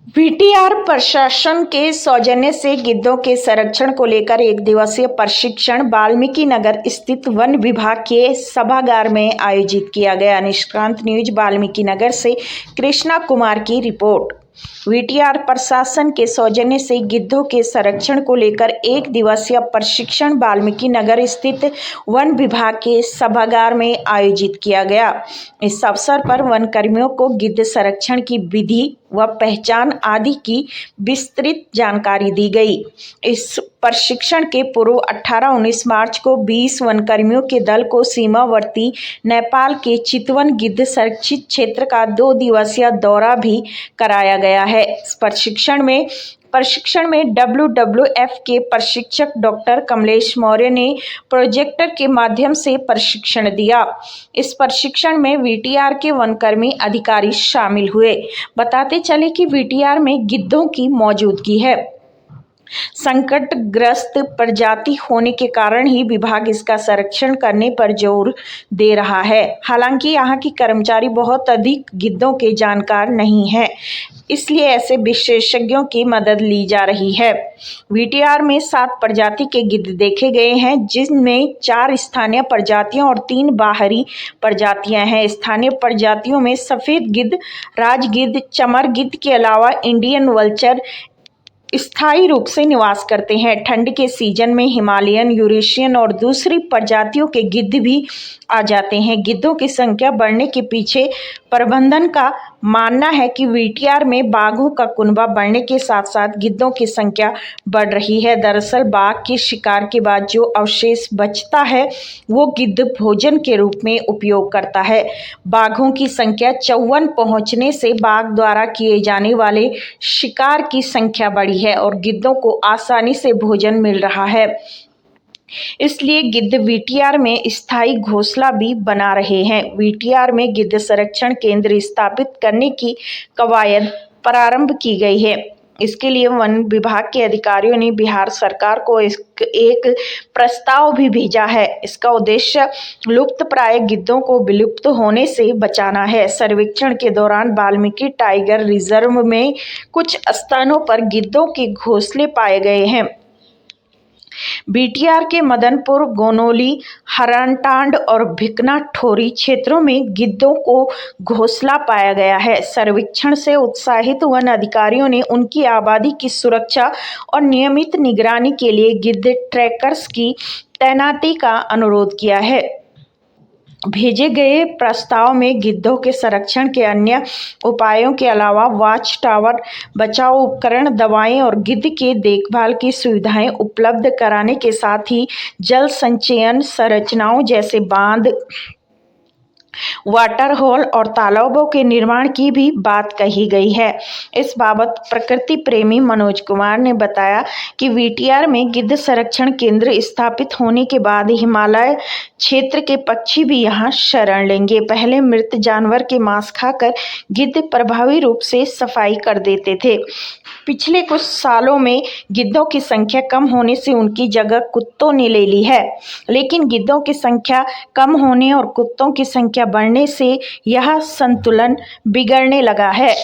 VTR प्रशासन के सौजन्य से गिद्धों के संरक्षण को लेकर एक दिवसीय प्रशिक्षण वाल्मीकि नगर स्थित वन विभाग के सभागार में आयोजित किया गया। निष्क्रांत न्यूज वाल्मीकि नगर से कृष्णा कुमार की रिपोर्ट। वीटीआर प्रशासन के सौजन्य से गिद्धों के संरक्षण को लेकर एक दिवसीय प्रशिक्षण वाल्मीकि नगर स्थित वन विभाग के सभागार में आयोजित किया गया। इस अवसर पर वन कर्मियों को गिद्ध संरक्षण की विधि व पहचान आदि की विस्तृत जानकारी दी गई। इस प्रशिक्षण के पूर्व 18-19 मार्च को 20 वनकर्मियों के दल को सीमावर्ती नेपाल के चितवन गिद्ध संरक्षित क्षेत्र का 2 दिवसीय दौरा भी कराया गया है। इस प्रशिक्षण में WWF के प्रशिक्षक डॉक्टर कमलेश मौर्य ने प्रोजेक्टर के माध्यम से प्रशिक्षण दिया। इस प्रशिक्षण में वीटीआर के वनकर्मी अधिकारी शामिल हुए। बताते चले कि वीटीआर में गिद्धों की मौजूदगी है। संकटग्रस्त प्रजाति होने के कारण ही विभाग इसका संरक्षण करने पर जोर दे रहा है। हालांकि यहाँ के कर्मचारी बहुत अधिक गिद्धों के जानकार नहीं हैं, इसलिए ऐसे विशेषज्ञों की मदद ली जा रही है। वीटीआर में 7 प्रजाति के गिद्ध देखे गए हैं, जिनमें 4 स्थानीय प्रजातियां और 3 बाहरी प्रजातियां हैं। स्थानीय प्रजातियों में सफेद गिद्ध, राजगिद्ध, चमर गिद्ध के अलावा इंडियन वल्चर स्थायी रूप से निवास करते हैं। ठंड के सीजन में हिमालयन, यूरेशियन और दूसरी प्रजातियों के गिद्ध भी आ जाते हैं। गिद्धों की संख्या बढ़ने के पीछे प्रबंधन का मानना है कि वीटीआर में बाघों का कुनबा बढ़ने के साथ साथ गिद्धों की संख्या बढ़ रही है। दरअसल बाघ के शिकार के बाद जो अवशेष बचता है वो गिद्ध भोजन के रूप में उपयोग करता है। बाघों की संख्या 54 पहुंचने से बाघ द्वारा किए जाने वाले शिकार की संख्या बढ़ी है और गिद्धों को आसानी से भोजन मिल रहा है। इसलिए गिद्ध वीटीआर में स्थायी घोंसला भी बना रहे हैं। वीटीआर में गिद्ध संरक्षण केंद्र स्थापित करने की कवायद प्रारंभ की गई है। इसके लिए वन विभाग के अधिकारियों ने बिहार सरकार को एक प्रस्ताव भी भेजा है। इसका उद्देश्य लुप्तप्राय गिद्धों को विलुप्त होने से बचाना है। सर्वेक्षण के दौरान वाल्मीकि टाइगर रिजर्व में कुछ स्थानों पर गिद्धों के घोंसले पाए गए हैं। वीटीआर के मदनपुर, गोनोली, हरनटांड और भिकना ठोरी क्षेत्रों में गिद्धों को घोंसला पाया गया है। सर्वेक्षण से उत्साहित वन अधिकारियों ने उनकी आबादी की सुरक्षा और नियमित निगरानी के लिए गिद्ध ट्रैकर्स की तैनाती का अनुरोध किया है। भेजे गए प्रस्ताव में गिद्धों के संरक्षण के अन्य उपायों के अलावा वॉच टावर, बचाव उपकरण, दवाएं और गिद्ध के देखभाल की सुविधाएं उपलब्ध कराने के साथ ही जल संचयन संरचनाओं जैसे बांध, वाटर होल और तालाबों के निर्माण की भी बात कही गई है। इस बाबत प्रकृति प्रेमी मनोज कुमार ने बताया कि वीटीआर में गिद्ध संरक्षण केंद्र स्थापित होने के बाद हिमालय क्षेत्र के पक्षी भी यहां शरण लेंगे। पहले मृत जानवर के मांस खाकर गिद्ध प्रभावी रूप से सफाई कर देते थे। पिछले कुछ सालों में गिद्धों की संख्या कम होने से उनकी जगह कुत्तों ने ले ली है, लेकिन गिद्धों की संख्या कम होने और कुत्तों की संख्या बढ़ने से यह संतुलन बिगड़ने लगा है।